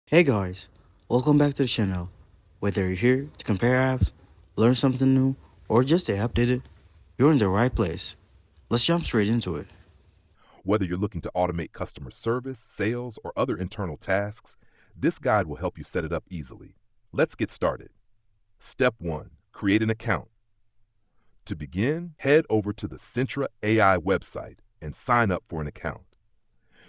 Hey guys, welcome back to the channel. Whether you're here to compare apps, learn something new, or just stay updated, you're in the right place. Let's jump straight into it. Whether you're looking to automate customer service, sales, or other internal tasks, this guide will help you set it up easily. Let's get started. Step 1. Create an account. To begin, head over to the Sintra AI website and sign up for an account.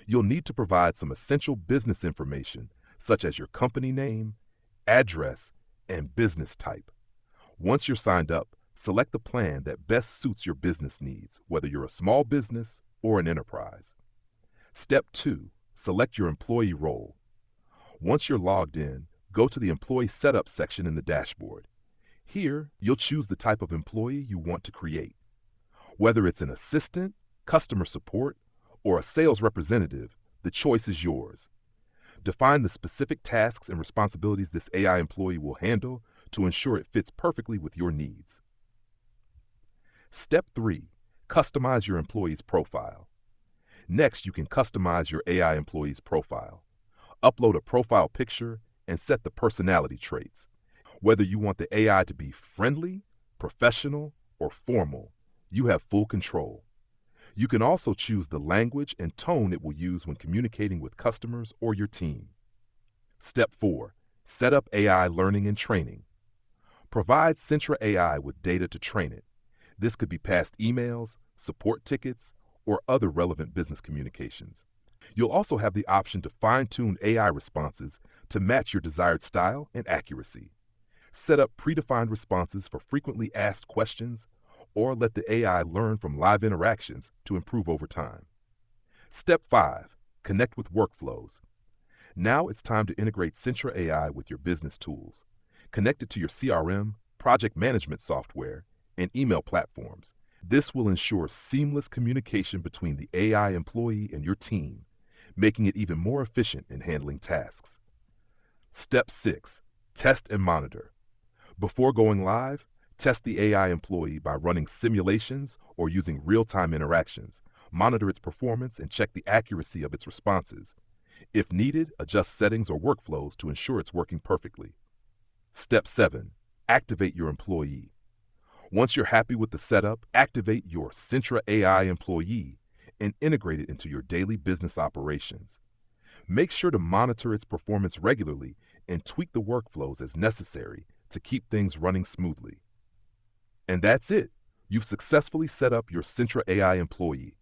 You'll need to provide some essential business information, such as your company name, address, and business type. Once you're signed up, select the plan that best suits your business needs, whether you're a small business or an enterprise. Step 2. Select your employee role. Once you're logged in, go to the Employee Setup section in the dashboard. Here, you'll choose the type of employee you want to create. Whether it's an assistant, customer support, or a sales representative, the choice is yours. Define the specific tasks and responsibilities this AI employee will handle to ensure it fits perfectly with your needs. Step 3. Customize your employee's profile. Next, you can customize your AI employee's profile. Upload a profile picture and set the personality traits. Whether you want the AI to be friendly, professional, or formal, you have full control. You can also choose the language and tone it will use when communicating with customers or your team. Step 4. Set up AI learning and training. Provide Sintra AI with data to train it. This could be past emails, support tickets, or other relevant business communications. You'll also have the option to fine-tune AI responses to match your desired style and accuracy. Set up predefined responses for frequently asked questions, or let the AI learn from live interactions to improve over time. Step 5. Connect with workflows. Now it's time to integrate Sintra AI with your business tools. Connect it to your CRM, project management software, and email platforms. This will ensure seamless communication between the AI employee and your team, making it even more efficient in handling tasks. Step 6. Test and monitor. Before going live, test the AI employee by running simulations or using real-time interactions. Monitor its performance and check the accuracy of its responses. If needed, adjust settings or workflows to ensure it's working perfectly. Step 7. Activate your employee. Once you're happy with the setup, activate your Sintra AI employee and integrate it into your daily business operations. Make sure to monitor its performance regularly and tweak the workflows as necessary to keep things running smoothly. And that's it. You've successfully set up your Sintra AI employee.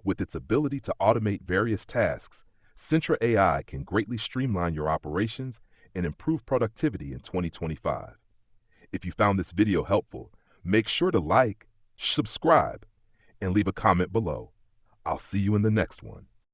With its ability to automate various tasks, Sintra AI can greatly streamline your operations and improve productivity in 2025. If you found this video helpful, make sure to like, subscribe, and leave a comment below. I'll see you in the next one.